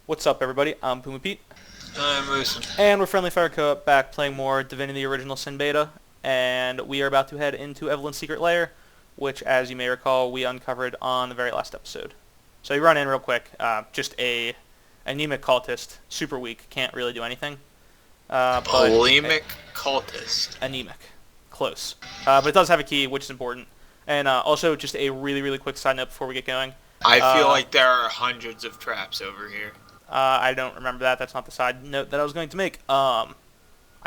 What's up, everybody? I'm Puma Pete, I'm Moosin. and we're Friendly Fire Co-op back playing more Divinity Original Sin Beta, and we are about to head into Evelyn's secret lair, which, as you may recall, we uncovered on the very last episode. So you run in real quick, just a anemic cultist, super weak, can't really do anything, but Polemic cultist. anemic, close. But it does have a key, which is important, and also just a really, really quick side note before we get going. I feel Uh, like there are hundreds of traps over here. I don't remember that. That's not the side note that I was going to make. I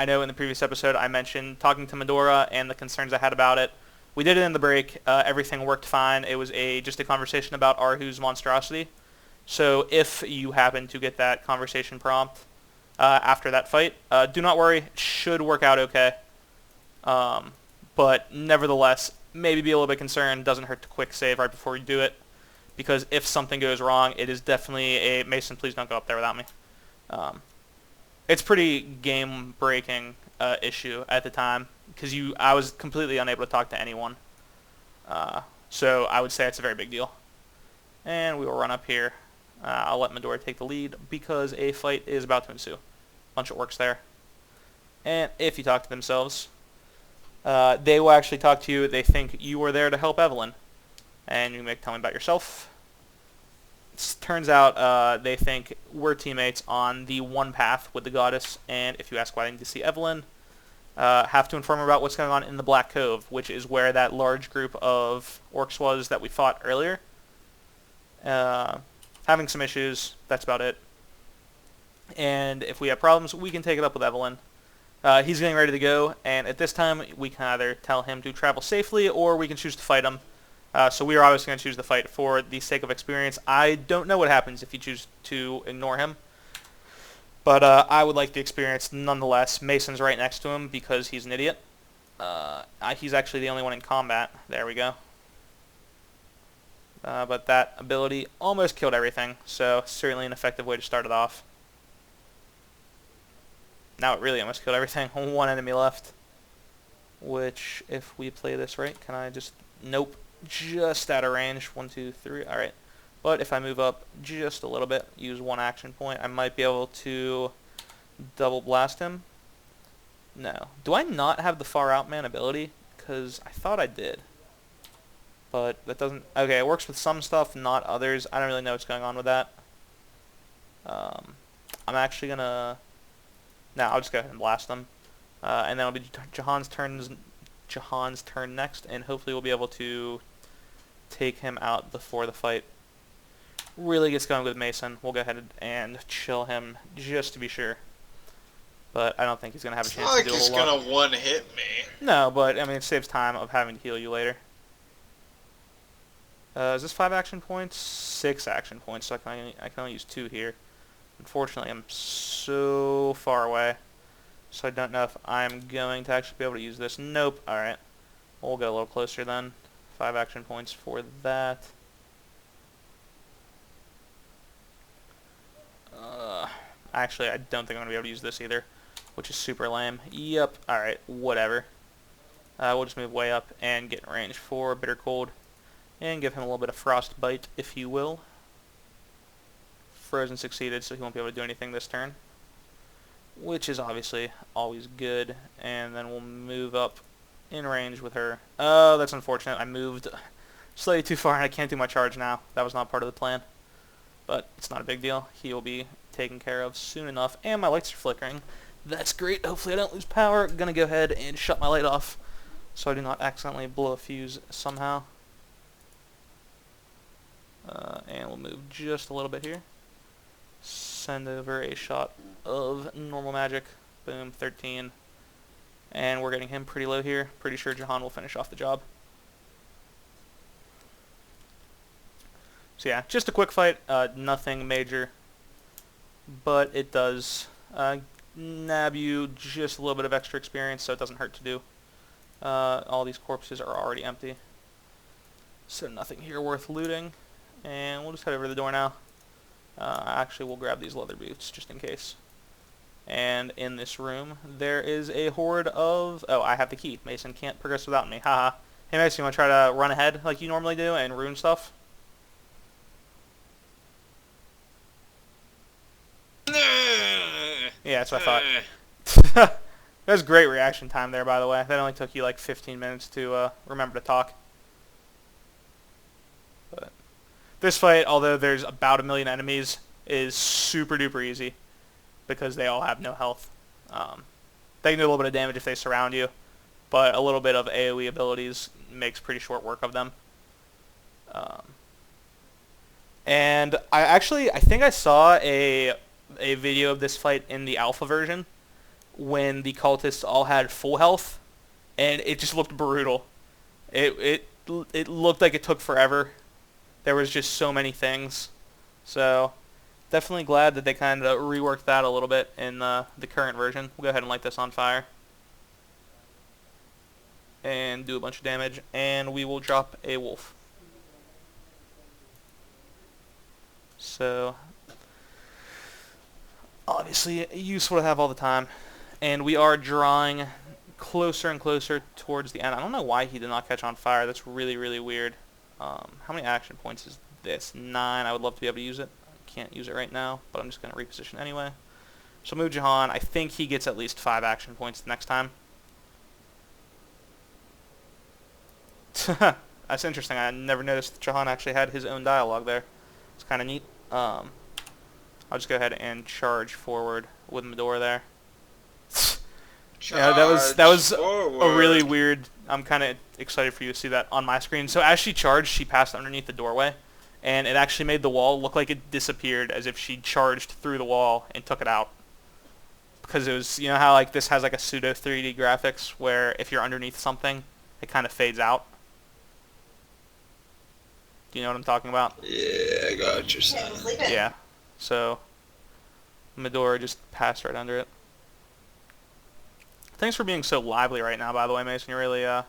know in the previous episode I mentioned talking to Medora and the concerns I had about it. We did it in the break. Everything worked fine. It was just a conversation about Arhu's monstrosity. So if you happen to get that conversation prompt after that fight, do not worry. It should work out okay. But nevertheless, maybe be a little bit concerned. Doesn't hurt to quick save right before you do it. Because if something goes wrong, it is definitely a... Mason, please don't go up there without me. It's pretty game-breaking issue at the time, because I was completely unable to talk to anyone. So I would say it's a very big deal. And we will run up here. I'll let Medora take the lead, because a fight is about to ensue. Bunch of orcs there. And if you talk to themselves, they will actually talk to you. They think you were there to help Evelyn. And you may tell me about yourself. It turns out they think we're teammates on the one path with the goddess, and if you ask why they need to see Evelyn, have to inform her about what's going on in the Black Cove, which is where that large group of orcs was that we fought earlier. Having some issues, that's about it. And if we have problems, we can take it up with Evelyn. He's getting ready to go, and at this time, we can either tell him to travel safely, or we can choose to fight him. So we are obviously going to choose the fight for the sake of experience. I don't know what happens if you choose to ignore him. But I would like the experience nonetheless. Mason's right next to him because he's an idiot. He's actually the only one in combat. There we go. But that ability almost killed everything. So certainly an effective way to start it off. Now it really almost killed everything. One enemy left. Which, if we play this right, can I just... Nope. Just out of range. 1, 2, 3. Alright. But if I move up just a little bit, use one action point, I might be able to double blast him. No. Do I not have the far out man ability? Because I thought I did. But that doesn't... Okay, it works with some stuff, not others. I don't really know what's going on with that. I'm actually going to... No, I'll just go ahead and blast them. And then it'll be Jahan's turn next, and hopefully we'll be able to take him out before the fight really gets going with Mason. We'll go ahead and chill him just to be sure. But I don't think he's going to have a chance to do a whole lot. It's not like he's gonna one-hit me. No, but I mean it saves time of having to heal you later. Is this 5 action points? 6 action points, so I can only use 2 here. Unfortunately, I'm so far away. So I don't know if I'm going to actually be able to use this. Nope. Alright. We'll go a little closer then. 5 action points for that. Actually, I don't think I'm going to be able to use this either, which is super lame. Yep. Alright. Whatever. We'll just move way up and get in range for Bitter Cold. And give him a little bit of Frostbite, if you will. Frozen succeeded, so he won't be able to do anything this turn. Which is obviously always good. And then we'll move up in range with her. Oh, that's unfortunate. I moved slightly too far and I can't do my charge now. That was not part of the plan. But it's not a big deal. He will be taken care of soon enough. And my lights are flickering. That's great. Hopefully I don't lose power. I'm going to go ahead and shut my light off so I do not accidentally blow a fuse somehow. And we'll move just a little bit here. Send over a shot of normal magic. Boom, 13. And we're getting him pretty low here. Pretty sure Jahan will finish off the job. So yeah, just a quick fight. Nothing major. But it does nab you just a little bit of extra experience, so it doesn't hurt to do. All these corpses are already empty. So nothing here worth looting. And we'll just head over to the door now. Actually, we'll grab these leather boots just in case. And in this room, there is a horde of... Oh, I have the key. Mason can't progress without me. Haha. Hey, Mason, you want to try to run ahead like you normally do and ruin stuff? Yeah, that's what I thought. Eh, That was great reaction time there, by the way. That only took you like 15 minutes to remember to talk. But this fight, although there's about 1 million enemies, is super duper easy because they all have no health. They can do a little bit of damage if they surround you, but a little bit of AoE abilities makes pretty short work of them. Um, and I think I saw a video of this fight in the alpha version when the cultists all had full health, and it just looked brutal. It looked like it took forever. There was just so many things. So definitely glad that they kind of reworked that a little bit in the current version. We'll go ahead and light this on fire and do a bunch of damage, and we will drop a wolf. So obviously useful to have all the time. And we are drawing closer and closer towards the end. I don't know why he did not catch on fire. That's really, really weird. How many action points is this? 9. I would love to be able to use it. I can't use it right now, but I'm just going to reposition anyway. So move Jahan. I think he gets at least 5 action points the next time. That's interesting. I never noticed that Jahan actually had his own dialogue there. It's kind of neat. I'll just go ahead and charge forward with Medora there. Yeah, that was a really weird. I'm kind of excited for you to see that on my screen. So as she charged, she passed underneath the doorway, and it actually made the wall look like it disappeared, as if she charged through the wall and took it out. Because it was, you know how like this has like a pseudo 3D graphics where if you're underneath something, it kind of fades out. Do you know what I'm talking about? Yeah, I got what you're saying. Yeah. So Medora just passed right under it. Thanks for being so lively right now, by the way, Mason. You're really Yeah,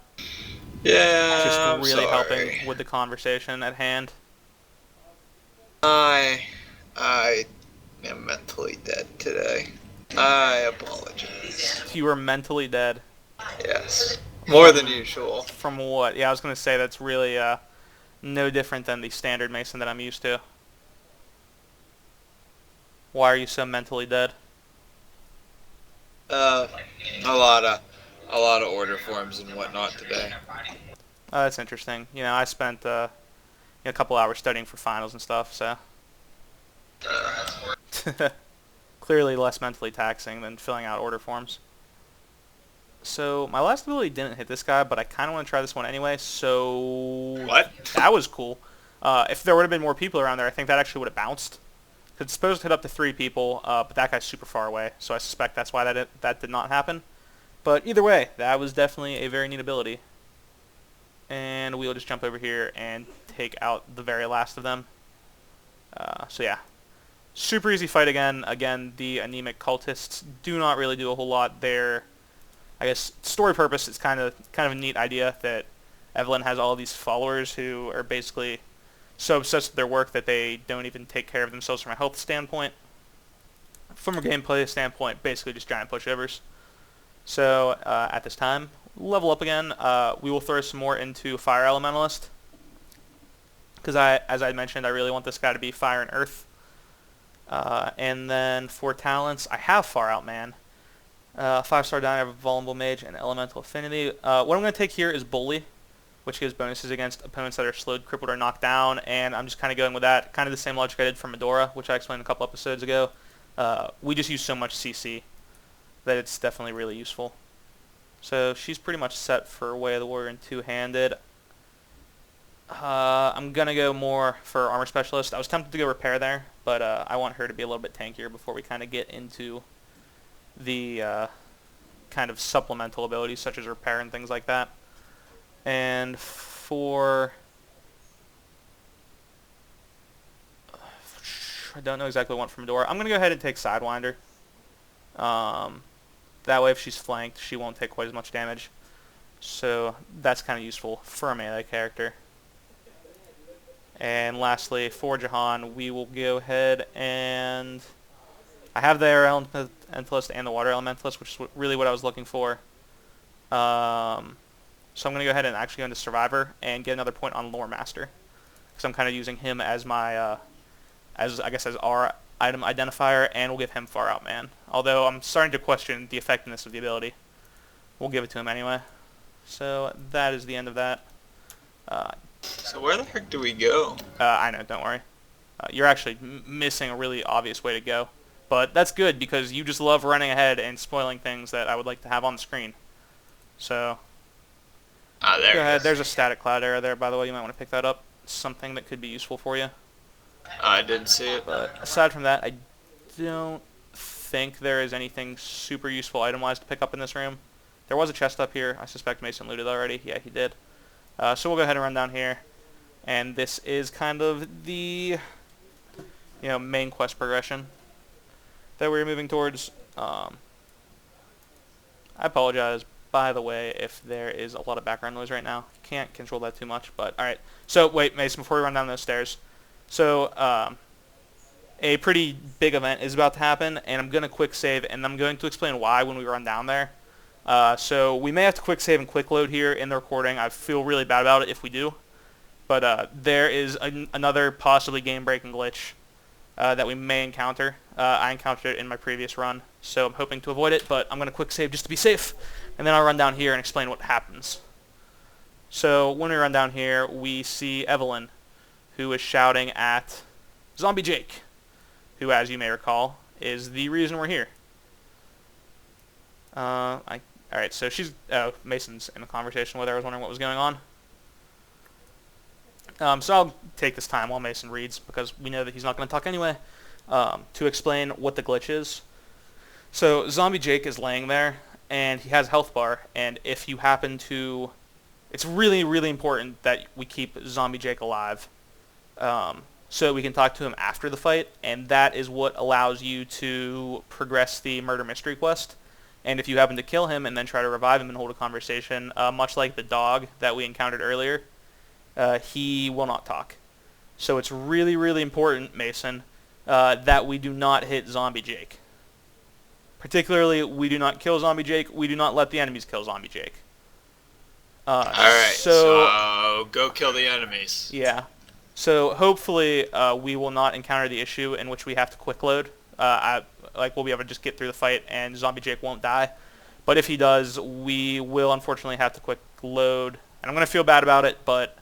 just I'm really sorry. helping with the conversation at hand. I am mentally dead today. I apologize. You were mentally dead. Yes. More than usual. From what? Yeah, I was going to say that's really no different than the standard Mason that I'm used to. Why are you so mentally dead? A lot of order forms and whatnot today. That's interesting. You know, I spent a couple hours studying for finals and stuff, so clearly less mentally taxing than filling out order forms. So my last ability didn't hit this guy, but I kind of want to try this one anyway. So What? that was cool. If there would have been more people around there, I think that actually would have bounced. It's supposed to hit up to 3 people, but that guy's super far away, so I suspect that's why that did not happen. But either way, that was definitely a very neat ability. And we'll just jump over here and take out the very last of them. So yeah, super easy fight again. Again, the anemic cultists do not really do a whole lot. They're, I guess, story purpose. It's kind of a neat idea that Evelyn has all these followers who are basically so obsessed with their work that they don't even take care of themselves from a health standpoint. From a gameplay standpoint, basically just giant pushovers. So at this time, level up again. We will throw some more into Fire Elementalist, because as I mentioned, I really want this guy to be Fire and Earth. And then for talents, I have Far Out Man. 5-star Diner, Vulnerable Mage, and Elemental Affinity. What I'm going to take here is Bully, which gives bonuses against opponents that are slowed, crippled, or knocked down, and I'm just kind of going with that. Kind of the same logic I did for Medora, which I explained a couple episodes ago. We just use so much CC that it's definitely really useful. So she's pretty much set for Way of the Warrior and two-handed. I'm going to go more for Armor Specialist. I was tempted to go Repair there, but I want her to be a little bit tankier before we kind of get into the kind of supplemental abilities such as Repair and things like that. And for... I don't know exactly what I want from Medora. I'm going to go ahead and take Sidewinder. That way if she's flanked, she won't take quite as much damage. So that's kind of useful for a melee character. And lastly, for Jahan, we will go ahead and... I have the Air Elementalist and the Water Elementalist, which is really what I was looking for. So I'm going to go ahead and actually go into Survivor and get another point on Lore Master, because I'm kind of using him as my, as our item identifier, and we'll give him Far Out Man. Although I'm starting to question the effectiveness of the ability. We'll give it to him anyway. So that is the end of that. So where the heck do we go? I know, don't worry. You're actually missing a really obvious way to go. But that's good because you just love running ahead and spoiling things that I would like to have on the screen. So There go it ahead. is. There's a static cloud arrow there, by the way. You might want to pick that up. Something that could be useful for you. I didn't see it. But aside from that, I don't think there is anything super useful item-wise to pick up in this room. There was a chest up here. I suspect Mason looted already. Yeah, he did. So we'll go ahead and run down here. And this is kind of the main quest progression that we're moving towards. I apologize, by the way, if there is a lot of background noise right now. Can't control that too much, but alright. So, wait, Mason, before we run down those stairs. So, a pretty big event is about to happen, and I'm going to quick save, and I'm going to explain why when we run down there. So, we may have to quick save and quick load here in the recording. I feel really bad about it if we do. But there is another possibly game-breaking glitch that we may encounter. I encountered it in my previous run, so I'm hoping to avoid it, but I'm going to quick save just to be safe, and then I'll run down here and explain what happens. So when we run down here, we see Evelyn, who is shouting at Zombie Jake, who, as you may recall, is the reason we're here. Alright, so Mason's in a conversation with her. I was wondering what was going on. So I'll take this time while Mason reads, because we know that he's not going to talk anyway, to explain what the glitch is. So Zombie Jake is laying there, and he has a health bar, and if you happen to... It's really, really important that we keep Zombie Jake alive, so we can talk to him after the fight, and that is what allows you to progress the murder mystery quest. And if you happen to kill him and then try to revive him and hold a conversation, much like the dog that we encountered earlier, he will not talk. So it's really, really important, Mason, that we do not hit Zombie Jake. Particularly, we do not kill Zombie Jake. We do not let the enemies kill Zombie Jake. Alright, so go kill the enemies. Yeah. So hopefully we will not encounter the issue in which we have to quick load. We'll be able to just get through the fight and Zombie Jake won't die. But if he does, we will unfortunately have to quick load. And I'm going to feel bad about it, but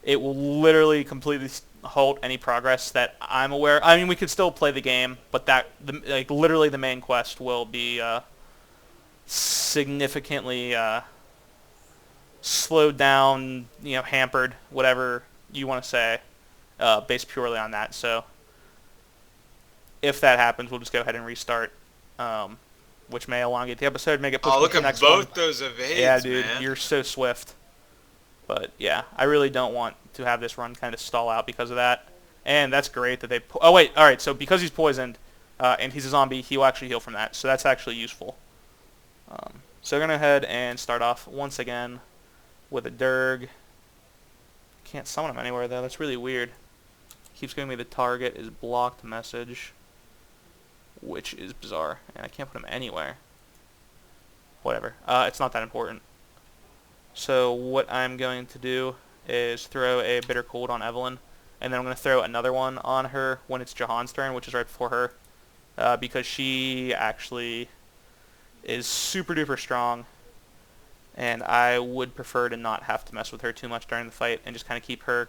it will literally completely halt any progress that I'm aware. I mean, we could still play the game, but literally the main quest will be significantly slowed down, hampered, whatever you want to say, based purely on that. So if that happens, we'll just go ahead and restart, which may elongate the episode, make it push look to the at next both one. those evades, Yeah, dude, man. you're so swift. But yeah, I really don't want to have this run kind of stall out because of that. And that's great that they... Oh, wait, alright, so because he's poisoned, and he's a zombie, he will actually heal from that. So that's actually useful. So we're going to go ahead and start off once again with a Durg. Can't summon him anywhere, though. That's really weird. Keeps giving me the target is blocked message, which is bizarre. And I can't put him anywhere. Whatever. It's not that important. So what I'm going to do is throw a Bitter Cold on Evelyn, and then I'm going to throw another one on her when it's Jahan's turn, which is right before her, because she actually is super duper strong, and I would prefer to not have to mess with her too much during the fight and just kind of keep her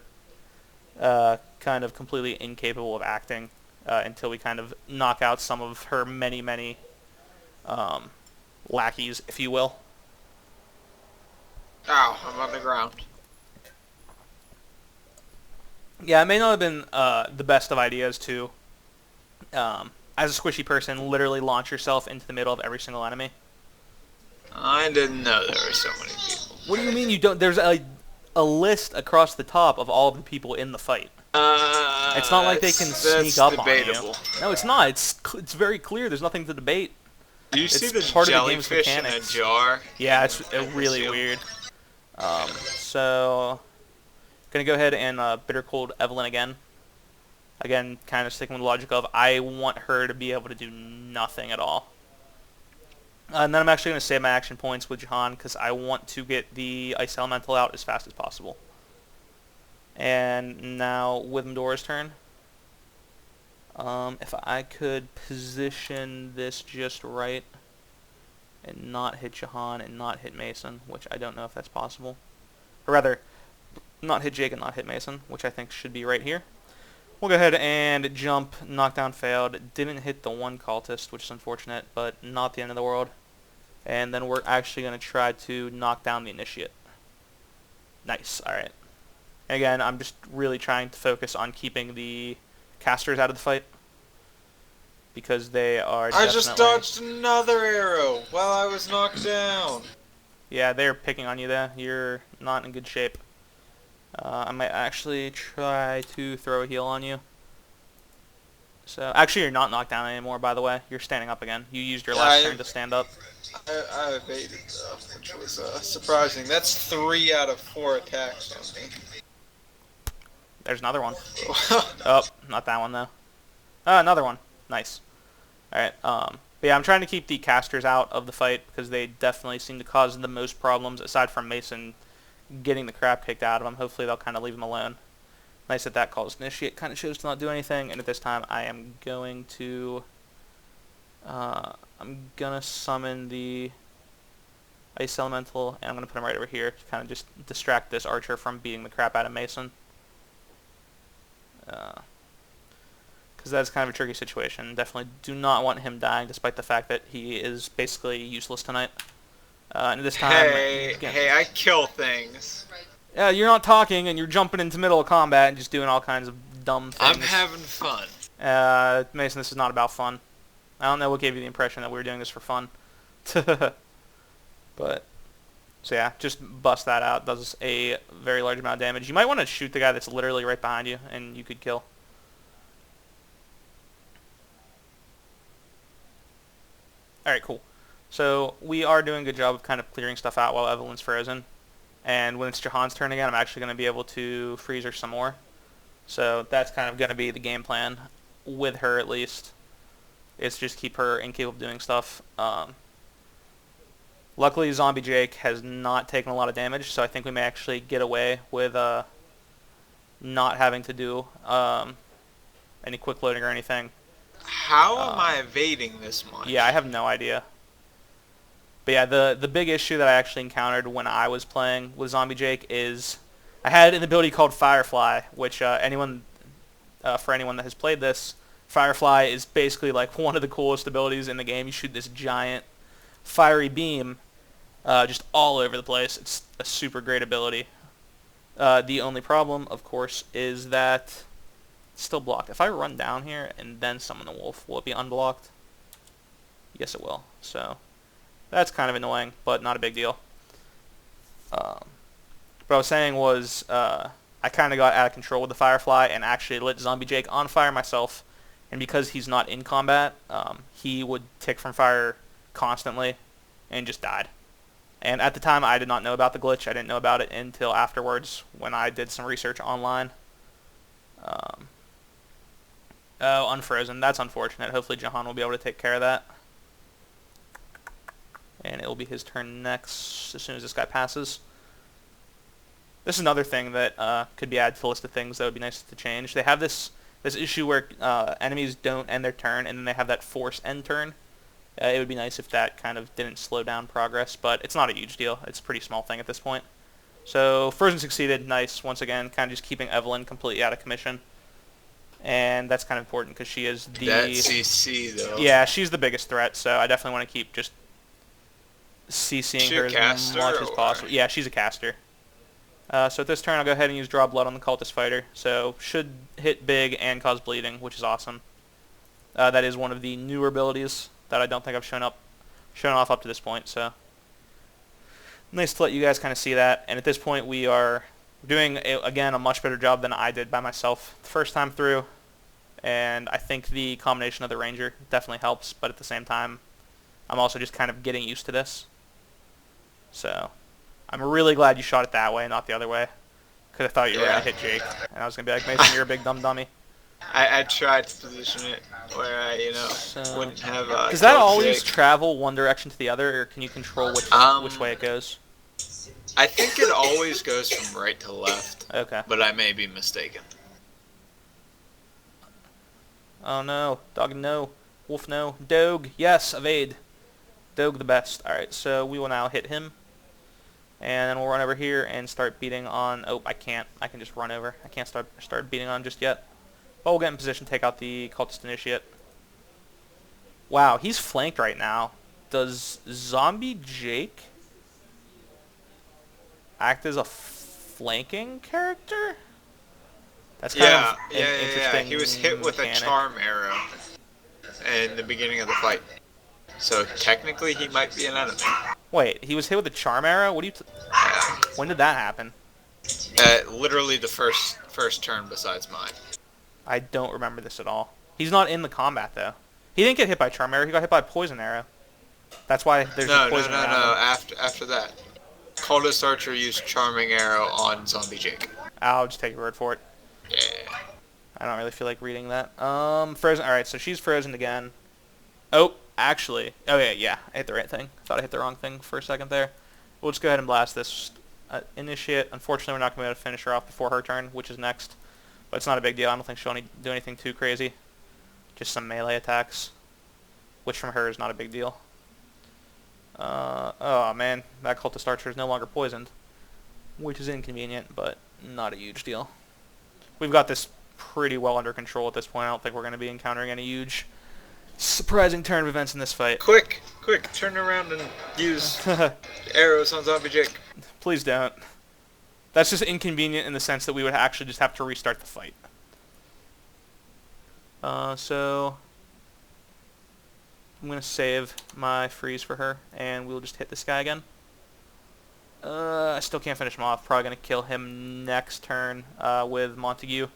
kind of completely incapable of acting until we kind of knock out some of her many, many lackeys, if you will. Ow, I'm on the ground. Yeah, it may not have been the best of ideas to, as a squishy person, literally launch yourself into the middle of every single enemy. I didn't know there were so many people. What do you mean you don't? There's a list across the top of all of the people in the fight. It's not like they can sneak up debatable. on you. No, it's not. It's very clear. There's nothing to debate. Do you see the part of the game's jellyfish in a mechanics. jar? Yeah, it's really weird. So, gonna go ahead and Bitter Cold Evelyn again. Again, kind of sticking with the logic of I want her to be able to do nothing at all. And then I'm actually going to save my action points with Jahan because I want to get the Ice Elemental out as fast as possible. And now Witham Dora's turn. If I could position this just right and not hit Jahan and not hit Mason, which I don't know if that's possible. Or rather, not hit Jake and not hit Mason, which I think should be right here. We'll go ahead and jump. Knockdown failed. Didn't hit the one cultist, which is unfortunate, but not the end of the world. And then we're actually going to try to knock down the initiate. Nice. Alright. Again, I'm just really trying to focus on keeping the casters out of the fight, because they are I just dodged another arrow while I was knocked down. Yeah, they're picking on you there. You're not in good shape. I might actually try to throw a heal on you. So, actually, you're not knocked down anymore, by the way. You're standing up again. You used your last turn to stand up. I evaded, which was surprising. That's 3 out of 4 attacks on me. There's another one. Oh, not that one, though. Another one. Nice. Alright, but yeah, I'm trying to keep the casters out of the fight, because they definitely seem to cause the most problems, aside from Mason getting the crap kicked out of him. Hopefully they'll kind of leave him alone. Nice that that calls initiate. Kind of shows to not do anything, and at this time I am going to... I'm going to summon the Ice Elemental, and I'm going to put him right over here to kind of just distract this archer from beating the crap out of Mason. Because that's kind of a tricky situation. Definitely do not want him dying, despite the fact that he is basically useless tonight. And this time... Hey, I kill things. Yeah, you're not talking, and you're jumping into middle of combat and just doing all kinds of dumb things. I'm having fun. Mason, this is not about fun. I don't know what gave you the impression that we were doing this for fun. But, so yeah, just bust that out. Does a very large amount of damage. You might want to shoot the guy that's literally right behind you, and you could kill. Alright, cool. So, we are doing a good job of kind of clearing stuff out while Evelyn's frozen. And when it's Jahan's turn again, I'm actually going to be able to freeze her some more. So, that's kind of going to be the game plan, with her at least. It's just keep her incapable of doing stuff. Luckily, Zombie Jake has not taken a lot of damage, so I think we may actually get away with not having to do any quick loading or anything. How am I evading this much? Yeah, I have no idea. But yeah, the big issue that I actually encountered when I was playing with Zombie Jake is I had an ability called Firefly, which for anyone that has played this, Firefly is basically like one of the coolest abilities in the game. You shoot this giant fiery beam just all over the place. It's a super great ability. The only problem, of course, is that it's still blocked. If I run down here and then summon the wolf, will it be unblocked? Yes, it will. So that's kind of annoying, but not a big deal. What I was saying was I kind of got out of control with the Firefly and actually lit Zombie Jake on fire myself. And because he's not in combat, he would tick from fire constantly and just died. And at the time, I did not know about the glitch. I didn't know about it until afterwards when I did some research online. Oh, unfrozen. That's unfortunate. Hopefully Jahan will be able to take care of that. And it will be his turn next as soon as this guy passes. This is another thing that could be added to the list of things that would be nice to change. They have this issue where enemies don't end their turn, and then they have that force end turn. It would be nice if that kind of didn't slow down progress, but it's not a huge deal. It's a pretty small thing at this point. So Frozen succeeded. Nice. Once again, kind of just keeping Evelyn completely out of commission. And that's kind of important because she is the... That CC, though. Yeah, she's the biggest threat, so I definitely want to keep just CCing her as much as possible. Yeah, she's a caster. So at this turn, I'll go ahead and use Draw Blood on the Cultist Fighter. So should hit big and cause bleeding, which is awesome. That is one of the newer abilities that I don't think I've shown off up to this point. So nice to let you guys kind of see that. And at this point, we are doing, again, a much better job than I did by myself the first time through. And I think the combination of the Ranger definitely helps. But at the same time, I'm also just kind of getting used to this. So I'm really glad you shot it that way, not the other way. Because I thought you were going to hit Jake. And I was going to be like, Mason, you're a big dumb dummy. I tried to position it where I, wouldn't have... does that always travel one direction to the other, or can you control which way it goes? I think it always goes from right to left. Okay. But I may be mistaken. Oh no. Dog no. Wolf no. Dog. Yes. Evade. Dog the best. Alright, so we will now hit him. And then we'll run over here and start beating on... Oh, I can't. I can just run over. I can't start beating on just yet. But we'll get in position to take out the Cultist Initiate. Wow, he's flanked right now. Does Zombie Jake act as a flanking character? That's kind of an interesting He was hit with mechanic. a charm arrow in the beginning of the fight. So technically he might be an enemy. Wait, he was hit with a charm arrow? What do you... Yeah. When did that happen? Literally the first turn besides mine. I don't remember this at all. He's not in the combat, though. He didn't get hit by charm arrow. He got hit by a poison arrow. That's why there's a poison arrow. No. After that, Cultist Archer used charming arrow on Zombie Jake. I'll just take your word for it. Yeah. I don't really feel like reading that. Frozen. All right, so she's frozen again. Oh, actually. Oh, yeah. I hit the right thing. Thought I hit the wrong thing for a second there. We'll just go ahead and blast this Initiate. Unfortunately, we're not going to be able to finish her off before her turn, which is next. But it's not a big deal. I don't think she'll do anything too crazy. Just some melee attacks, which from her is not a big deal. Oh, man. That Cultist Archer is no longer poisoned, which is inconvenient, but not a huge deal. We've got this pretty well under control at this point. I don't think we're going to be encountering any huge surprising turn of events in this fight. Quick, turn around and use arrows on Zombie Jake. Please don't. That's just inconvenient in the sense that we would actually just have to restart the fight. So I'm going to save my freeze for her, and we'll just hit this guy again. I still can't finish him off. Probably going to kill him next turn with Montague.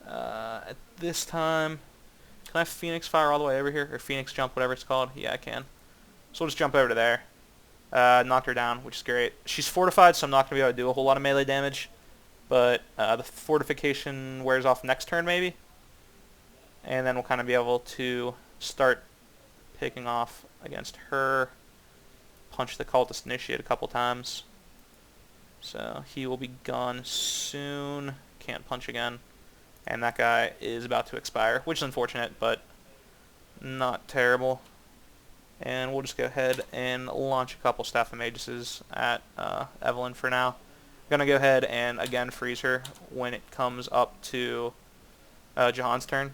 At this time, can I Phoenix Fire all the way over here? Or Phoenix Jump, whatever it's called? Yeah, I can. So we'll just jump over to there. Knock her down, which is great. She's fortified, so I'm not going to be able to do a whole lot of melee damage. But the fortification wears off next turn, maybe. And then we'll kind of be able to start picking off against her. Punch the Cultist Initiate a couple times. So he will be gone soon. Can't punch again. And that guy is about to expire, which is unfortunate, but not terrible. And we'll just go ahead and launch a couple Staff of Maguses at Evelyn for now. I'm going to go ahead and again freeze her when it comes up to Jahan's turn.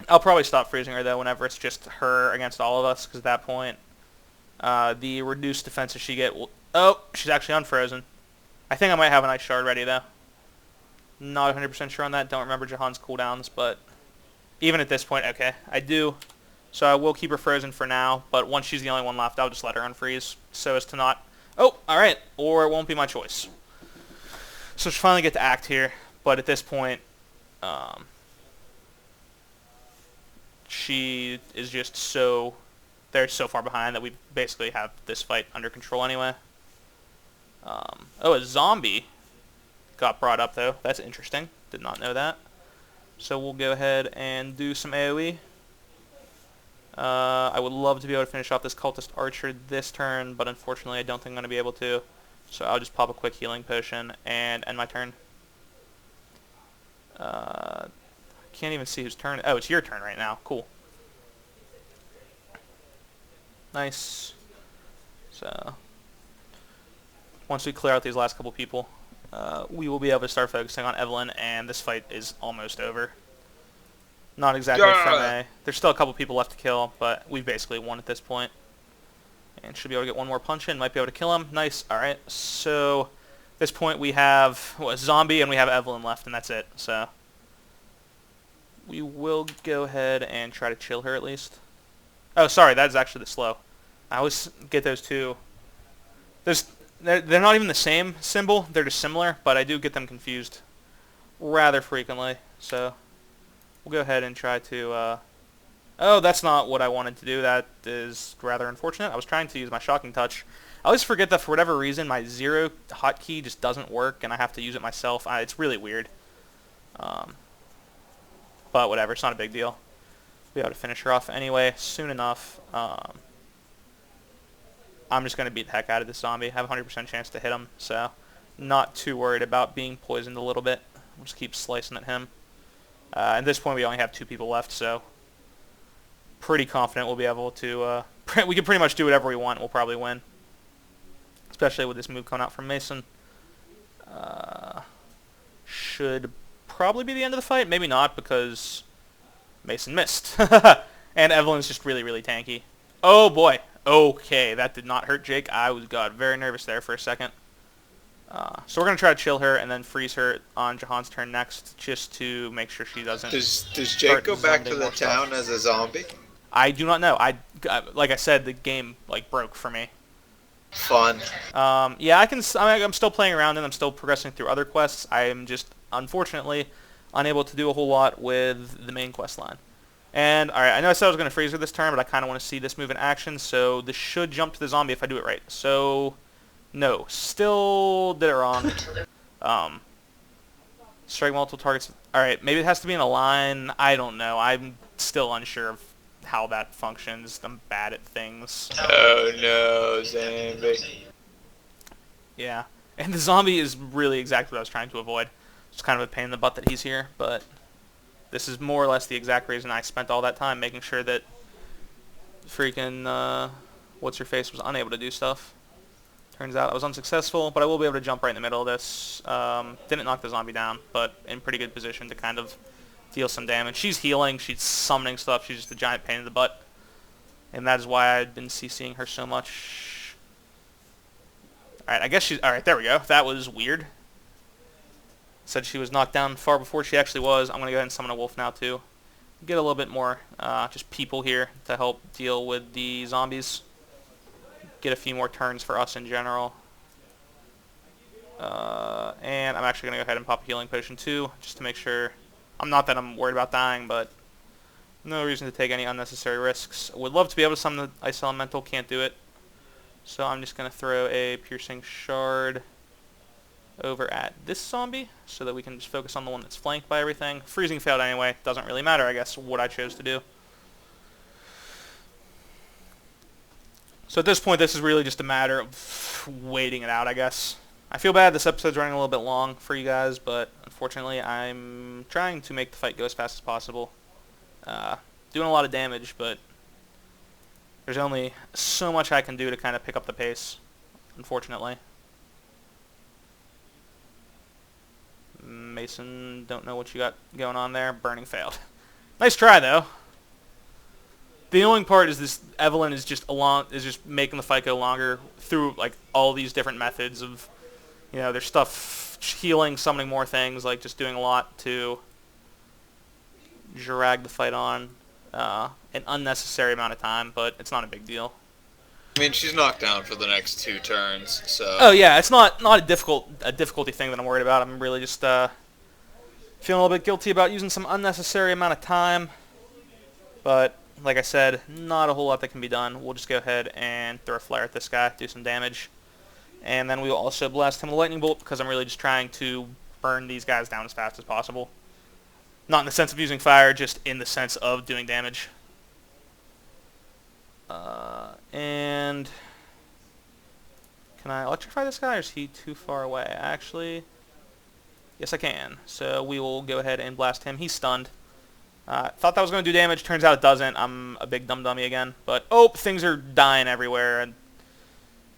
I'll probably stop freezing her, though, whenever it's just her against all of us, because at that point, the reduced defenses she get will... Oh, she's actually unfrozen. I think I might have an Ice Shard ready, though. Not 100% sure on that. Don't remember Jahan's cooldowns, but even at this point, okay, I do. So I will keep her frozen for now, but once she's the only one left, I'll just let her unfreeze so as to not... Oh, alright, or it won't be my choice. So she finally get to act here, but at this point, she is just so... They're so far behind that we basically have this fight under control anyway. Oh, a zombie got brought up, though. That's interesting. Did not know that. So we'll go ahead and do some AoE. I would love to be able to finish off this Cultist Archer this turn, but unfortunately I don't think I'm going to be able to. So I'll just pop a quick healing potion and end my turn. Can't even see whose turn. Oh, it's your turn right now. Cool. Nice. So once we clear out these last couple people, we will be able to start focusing on Evelyn, and this fight is almost over. Not exactly from a... There's still a couple people left to kill, but we've basically won at this point. And should be able to get one more punch in. Might be able to kill him. Nice. Alright, so at this point we have a zombie and we have Evelyn left, and that's it. So we will go ahead and try to chill her at least. Oh, sorry, that's actually the slow. I always get those two. They're not even the same symbol. They're just similar, but I do get them confused rather frequently. So we'll go ahead and try to... Oh, that's not what I wanted to do. That is rather unfortunate. I was trying to use my Shocking Touch. I always forget that for whatever reason my 0 hotkey just doesn't work, and I have to use it myself. It's really weird. But whatever, it's not a big deal. We'll be able to finish her off anyway soon enough. I'm just going to beat the heck out of this zombie. I have a 100% chance to hit him, so not too worried about being poisoned a little bit. We'll just keep slicing at him. At this point, we only have 2 people left, so pretty confident we'll be able to... we can pretty much do whatever we want. We'll probably win. Especially with this move coming out from Mason. Should probably be the end of the fight. Maybe not, because Mason missed. And Evelyn's just really, really tanky. Oh, boy. Okay, that did not hurt Jake. I got very nervous there for a second. So we're going to try to chill her and then freeze her on Jahan's turn next, just to make sure she doesn't... Does Jake go back to the town as a zombie? I do not know. Like I said, the game broke for me. Fun. Yeah, I'm still playing around and I'm still progressing through other quests. I am just, unfortunately, unable to do a whole lot with the main quest line. And, alright, I know I said I was going to freeze her this turn, but I kind of want to see this move in action, so this should jump to the zombie if I do it right. So, no. Still did it wrong. Strike multiple targets. Alright, maybe it has to be in a line. I don't know. I'm still unsure of how that functions. I'm bad at things. Oh no, zombie. Yeah. And the zombie is really exactly what I was trying to avoid. It's kind of a pain in the butt that he's here, but this is more or less the exact reason I spent all that time making sure that freaking what's-her-face was unable to do stuff. Turns out I was unsuccessful, but I will be able to jump right in the middle of this. Didn't knock the zombie down, but in pretty good position to kind of deal some damage. She's healing, she's summoning stuff, she's just a giant pain in the butt. And that is why I've been CCing her so much. Alright, I guess she's... Alright, there we go. That was weird. Said she was knocked down far before she actually was. I'm going to go ahead and summon a wolf now, too. Get a little bit more just people here to help deal with the zombies. Get a few more turns for us in general. And I'm actually going to go ahead and pop a healing potion, too, just to make sure... Not that I'm worried about dying, but no reason to take any unnecessary risks. Would love to be able to summon the Ice Elemental, can't do it. So I'm just going to throw a Piercing Shard over at this zombie so that we can just focus on the one that's flanked by everything. Freezing failed anyway. Doesn't really matter, I guess, what I chose to do. So at this point, this is really just a matter of waiting it out, I guess. I feel bad this episode's running a little bit long for you guys, but unfortunately I'm trying to make the fight go as fast as possible. Doing a lot of damage, but there's only so much I can do to kind of pick up the pace, unfortunately. Mason, don't know what you got going on there. Burning failed. Nice try, though. The annoying part is this Evelyn is just making the fight go longer through all these different methods of, there's stuff healing, summoning more things, just doing a lot to drag the fight on an unnecessary amount of time, but it's not a big deal. I mean, she's knocked down for the next 2 turns, so... Oh, yeah, it's not a difficulty thing that I'm worried about. I'm really just feeling a little bit guilty about using some unnecessary amount of time, but... Like I said, not a whole lot that can be done. We'll just go ahead and throw a flare at this guy, do some damage. And then we will also blast him with a lightning bolt because I'm really just trying to burn these guys down as fast as possible. Not in the sense of using fire, just in the sense of doing damage. And can I electrify this guy or is he too far away? Actually, yes I can. So we will go ahead and blast him. He's stunned. Thought that was going to do damage. Turns out it doesn't. I'm a big dum-dummy again. But, oh, things are dying everywhere.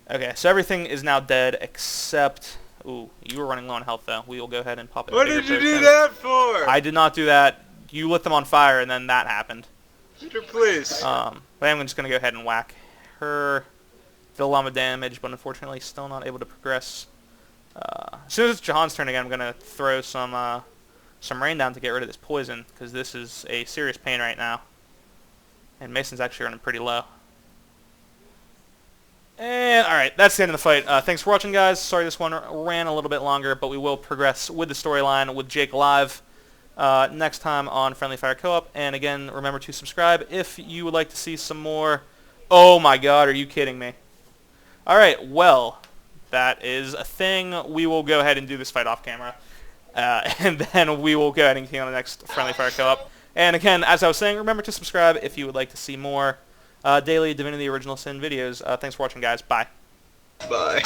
Okay, so everything is now dead except... Ooh, you were running low on health, though. We will go ahead and pop it. What did you do that for? I did not do that. You lit them on fire, and then that happened. Peter, please. But I'm just going to go ahead and whack her. Did a lot of damage, but unfortunately still not able to progress. As soon as it's Jahan's turn again, I'm going to throw some rain down to get rid of this poison, because this is a serious pain right now. And Mason's actually running pretty low. And, alright, that's the end of the fight. Thanks for watching, guys. Sorry this one ran a little bit longer, but we will progress with the storyline with Jake alive next time on Friendly Fire Co-op. And again, remember to subscribe if you would like to see some more... Oh my god, are you kidding me? Alright, well, that is a thing. We will go ahead and do this fight off camera. And then we will go ahead and continue on the next Friendly Fire Co-op. And again, as I was saying, remember to subscribe if you would like to see more daily Divinity Original Sin videos. Thanks for watching, guys. Bye. Bye.